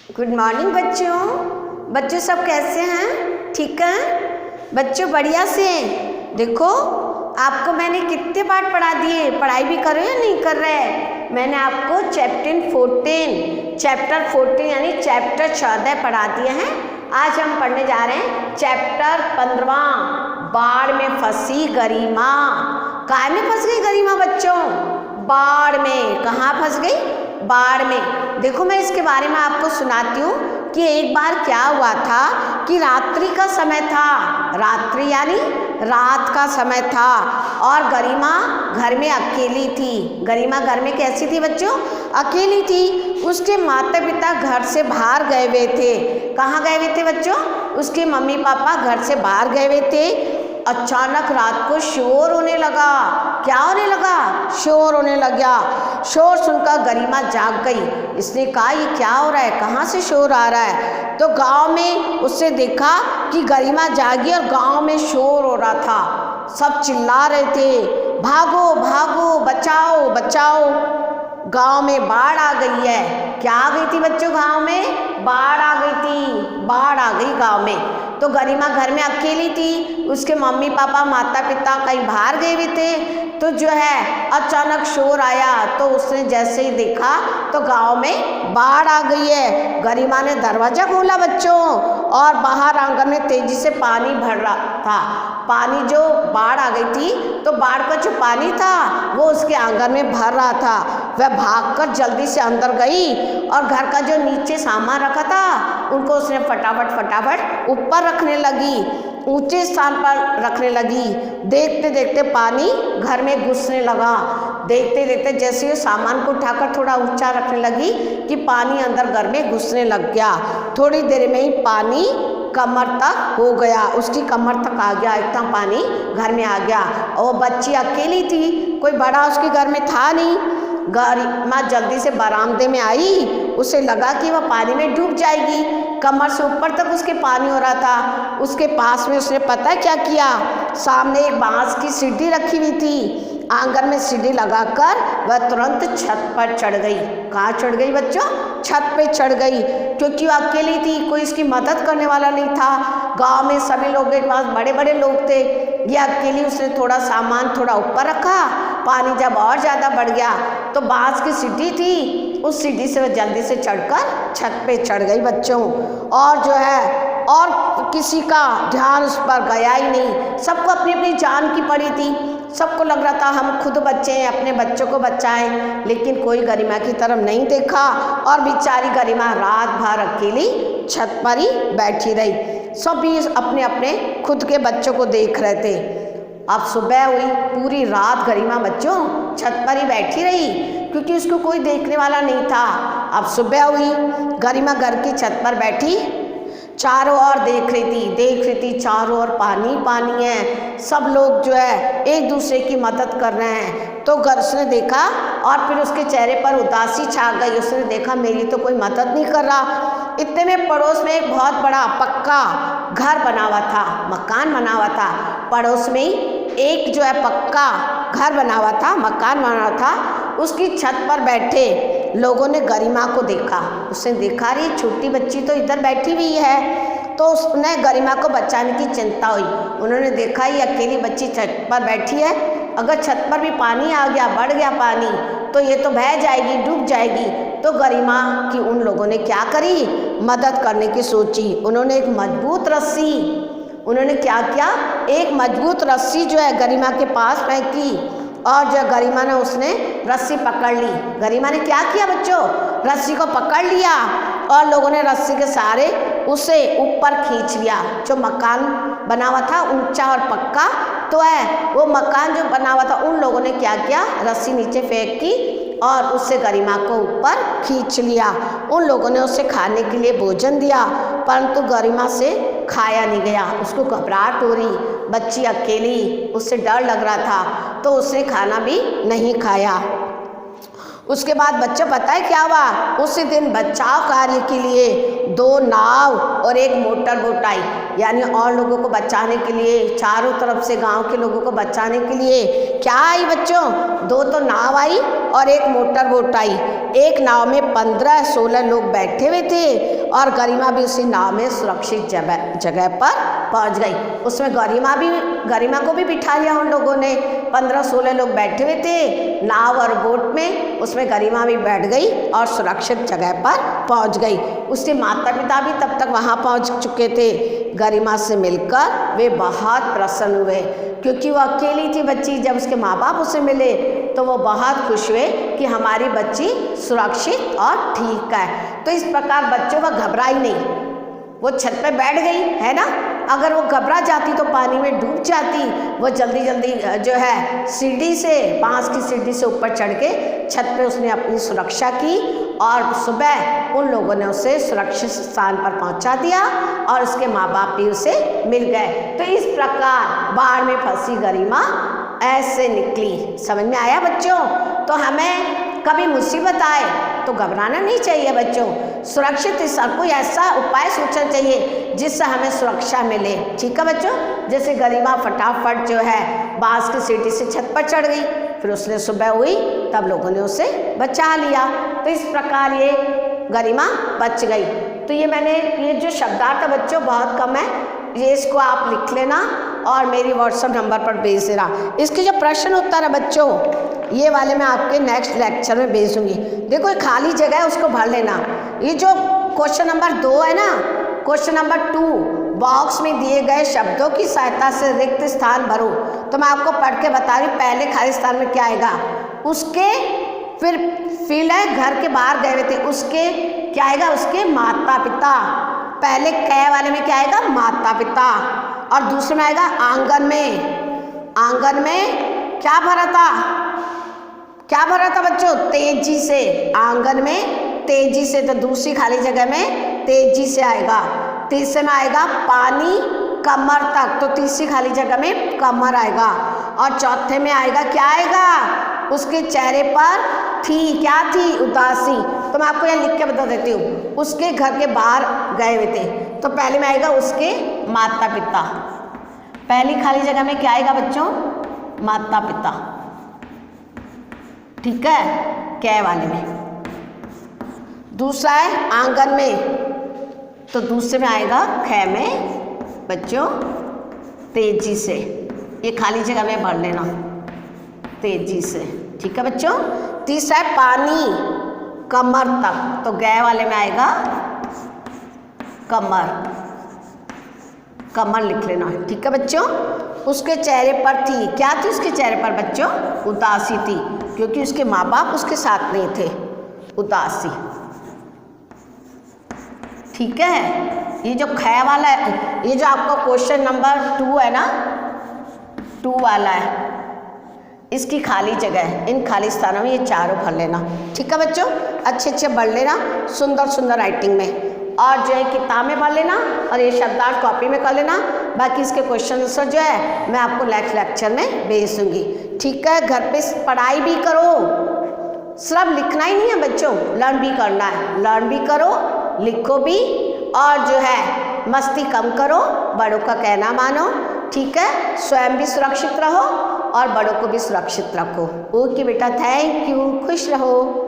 Good morning बच्चों। बच्चों सब कैसे हैं? ठीक हैं बच्चों? बढ़िया से। देखो आपको मैंने कितने पाठ पढ़ा दिए, पढ़ाई भी कर रहे हो या नहीं कर रहे? मैंने आपको चैप्टर 14 यानी चैप्टर 14 पढ़ा दिए हैं। आज हम पढ़ने जा रहे हैं चैप्टर 15 बाढ़ में फंसी गरिमा। काय में फंस गई गरिमा बच्चों? बाढ़ में। कहाँ फंस गई? बाढ़ में। देखो मैं इसके बारे में आपको सुनाती हूँ कि एक बार क्या हुआ था कि रात्रि का समय था, रात्रि यानी रात का समय था और गरिमा घर में अकेली थी। गरिमा घर में कैसी थी बच्चों? अकेली थी। उसके माता पिता घर से बाहर गए हुए थे। कहाँ गए हुए थे बच्चों? उसके मम्मी पापा घर से बाहर गए हुए थे। अचानक रात को शोर होने लगा। क्या होने लगा? शोर होने लगा। शोर सुनकर गरिमा जाग गई। इसने कहा ये क्या हो रहा है, कहाँ से शोर आ रहा है? तो गांव में उससे देखा कि गरिमा जागी और गांव में शोर हो रहा था। सब चिल्ला रहे थे, भागो भागो, बचाओ बचाओ। गांव में बाढ़ आ गई है। क्या आ गई थी बच्चों? गांव में बाढ़ आ गई थी। बाढ़ आ गई गांव में। तो गरिमा घर में अकेली थी। उसके मम्मी पापा माता पिता कहीं बाहर गए हुए थे। तो जो है अचानक शोर आया तो उसने जैसे ही देखा तो गांव में बाढ़ आ गई है। गरिमा ने दरवाजा खोला बच्चों और बाहर आंगन में तेजी से पानी भर रहा था। पानी जो बाढ़ आ गई थी तो बाढ़ का जो पानी था वो उसके आंगन में भर रहा था। वह भागकर जल्दी से अंदर गई और घर का जो नीचे सामान रखा था उनको उसने फटाफट ऊपर रखने लगी, ऊंचे स्थान पर रखने लगी। देखते देखते पानी घर में घुसने लगा। देखते देखते जैसे ही सामान को उठाकर थोड़ा ऊंचा रखने लगी कि पानी अंदर घर में घुसने लग गया। थोड़ी देर में ही पानी कमर तक हो गया, उसकी कमर तक आ गया। इतना पानी घर में आ गया और बच्ची अकेली थी, कोई बड़ा उसके घर में था नहीं। गरिमा जल्दी से बरामदे में आई। उसे लगा कि वह पानी में डूब जाएगी। कमर से ऊपर तक उसके पानी हो रहा था। उसके पास में उसने पता क्या किया? सामने एक बांस की सीढ़ी रखी हुई थी। आंगन में सीढ़ी लगाकर वह तुरंत छत पर चढ़ गई। कहाँ चढ़ गई बच्चों? छत पे चढ़ गई, क्योंकि वह अकेली थी, कोई इसकी मदद करने वाला नहीं था। गांव में सभी लोगों के पास बड़े बड़े लोग थे, ये अकेली। उसने थोड़ा सामान थोड़ा ऊपर रखा। पानी जब और ज़्यादा बढ़ गया तो बांस की सीढ़ी थी, उस सीढ़ी से वह जल्दी से चढ़कर छत पे चढ़ गई बच्चों। और जो है और किसी का ध्यान उस पर गया ही नहीं। सबको अपनी अपनी जान की पड़ी थी। सबको लग रहा था हम खुद बच्चे हैं, अपने बच्चों को बचाएं, लेकिन कोई गरिमा की तरफ नहीं देखा और बेचारी गरिमा रात भर अकेली छत पर ही बैठी रही। सब भी अपने अपने खुद के बच्चों को देख रहे थे। अब सुबह हुई, पूरी रात गरिमा बच्चों छत पर ही बैठी रही, क्योंकि उसको कोई देखने वाला नहीं था। अब सुबह हुई, गरिमा घर की छत पर बैठी चारों ओर देख रही थी चारों ओर पानी पानी है। सब लोग जो है एक दूसरे की मदद कर रहे हैं। तो उसने देखा और फिर उसके चेहरे पर उदासी छा गई। उसने देखा मेरी तो कोई मदद नहीं कर रहा। इतने में पड़ोस में एक बहुत बड़ा पक्का घर बना हुआ था, मकान बना हुआ था। पड़ोस में एक जो है पक्का घर बना हुआ था, मकान बना हुआ था। उसकी छत पर बैठे लोगों ने गरिमा को देखा। उसने देखा रही छोटी बच्ची तो इधर बैठी हुई है, तो उसने गरिमा को बचाने की चिंता हुई। उन्होंने देखा ये अकेली बच्ची छत पर बैठी है, अगर छत पर भी पानी आ गया, बढ़ गया पानी, तो ये तो बह जाएगी, डूब जाएगी। तो गरिमा की उन लोगों ने क्या करी? मदद करने की सोची। उन्होंने एक मजबूत रस्सी, उन्होंने क्या किया? एक मजबूत रस्सी जो है गरिमा के पास फेंकी और जो गरिमा ने उसने रस्सी पकड़ ली। गरिमा ने क्या किया बच्चों? रस्सी को पकड़ लिया और लोगों ने रस्सी के सहारे उसे ऊपर खींच लिया। जो मकान बना हुआ था ऊंचा और पक्का तो है, वो मकान जो बना हुआ था उन लोगों ने क्या किया? रस्सी नीचे फेंकी और उससे गरिमा को ऊपर खींच लिया। उन लोगों ने उसे खाने के लिए भोजन दिया, परंतु गरिमा से खाया नहीं गया। उसको घबराहट हो रही, बच्ची अकेली, उससे डर लग रहा था, तो उसने खाना भी नहीं खाया। उसके बाद बच्चों पता है क्या हुआ? उसी दिन बचाव कार्य के लिए 2 नाव और एक मोटर बोट आई। यानी और लोगों को बचाने के लिए, चारों तरफ से गांव के लोगों को बचाने के लिए क्या आई बच्चों? 2 तो नाव आई और एक मोटर बोट आई। एक नाव में 15-16 लोग बैठे हुए थे और गरिमा भी उसी नाव में सुरक्षित जगह पर पहुंच गई। उसमें गरिमा को भी बिठा लिया उन लोगों ने। 15-16 लोग बैठे हुए थे नाव और बोट में, उसमें गरिमा भी बैठ गई और सुरक्षित जगह पर पहुंच गई। उसके माता पिता भी तब तक वहां पहुंच चुके थे। गरिमा से मिलकर वे बहुत प्रसन्न हुए, क्योंकि वो अकेली थी बच्ची। जब उसके माँ बाप उसे मिले तो वो बहुत खुश हुए कि हमारी बच्ची सुरक्षित और ठीक है। तो इस प्रकार बच्चों को घबराई नहीं, वो छत पे बैठ गई है ना। अगर वो घबरा जाती तो पानी में डूब जाती। वो जल्दी जल्दी जो है सीढ़ी से, बांस की सीढ़ी से ऊपर चढ़ के छत पे उसने अपनी सुरक्षा की और सुबह उन लोगों ने उसे सुरक्षित स्थान पर पहुंचा दिया और उसके माँ बाप भी उसे मिल गए। तो इस प्रकार बाढ़ में फंसी गरिमा ऐसे निकली। समझ में आया बच्चों? तो हमें कभी मुसीबत आए तो घबराना नहीं चाहिए बच्चों। सुरक्षित कोई ऐसा उपाय सोचना चाहिए जिससे हमें सुरक्षा मिले। ठीक है बच्चों? जैसे गरिमा फटाफट जो है बांस की सीढ़ी से छत पर चढ़ गई, फिर उसने सुबह हुई तब लोगों ने उसे बचा लिया। तो इस प्रकार ये गरिमा बच गई। तो ये जो शब्दार्थ है बच्चों बहुत कम है, ये इसको आप लिख लेना और मेरी व्हाट्सएप नंबर पर भेज देना। इसके जो प्रश्न उत्तर है बच्चों ये वाले मैं आपके नेक्स्ट लेक्चर में भेज दूँगी। देखो ये खाली जगह है उसको भर लेना। ये जो क्वेश्चन नंबर 2 है ना, क्वेश्चन नंबर 2, बॉक्स में दिए गए शब्दों की सहायता से रिक्त स्थान भरो। तो मैं आपको पढ़ के बता रही हूँ। पहले खाली स्थान में क्या आएगा? उसके, फिर फिल है घर के बाहर गए हुए थे, उसके क्या आएगा? उसके माता पिता। पहले कै वाले में क्या आएगा? माता पिता। और दूसरे में आएगा आंगन में। आंगन में क्या भरा था? क्या भरा था बच्चों? तेजी से। आंगन में तेजी से, तो दूसरी खाली जगह में तेजी से आएगा। तीसरे में आएगा पानी कमर तक, तो तीसरी खाली जगह में कमर आएगा। और चौथे में आएगा क्या आएगा? उसके चेहरे पर थी, क्या थी? उदासी। तो मैं आपको यहाँ लिख के बता देती हूँ। उसके घर के बाहर गए हुए थे, तो पहले में आएगा उसके माता पिता। पहली खाली जगह में क्या आएगा बच्चों? माता पिता। ठीक है, कै वाले में। दूसरा है आंगन में, तो दूसरे में आएगा खे में बच्चों तेजी से। ये खाली जगह में भर लेना तेजी से। ठीक है बच्चों? तीसरा है पानी कमर तक, तो गै वाले में आएगा कमर। कमर लिख लेना। ठीक है बच्चों? उसके चेहरे पर थी, क्या थी उसके चेहरे पर बच्चों? उदासी थी, क्योंकि उसके माँ बाप उसके साथ नहीं थे। उदासी। ठीक है? ये जो खे वाला है, ये जो आपका क्वेश्चन नंबर 2 है ना, 2 वाला है, इसकी खाली जगह है। इन खाली स्थानों में ये चारों भर लेना। ठीक है बच्चों? अच्छे अच्छे भर लेना, सुंदर सुंदर राइटिंग में। और जो है किताब में भर लेना और ये शब्दार्थ कॉपी में कर लेना। बाकी इसके क्वेश्चन आंसर जो है मैं आपको नेक्स्ट लेक्चर में भेज दूँगी। ठीक है? घर पे पढ़ाई भी करो, सिर्फ लिखना ही नहीं है बच्चों, लर्न भी करना है। लर्न भी करो, लिखो भी, और जो है मस्ती कम करो, बड़ों का कहना मानो। ठीक है? स्वयं भी सुरक्षित रहो और बड़ों को भी सुरक्षित रखो। ओके बेटा, थैंक यू, खुश रहो।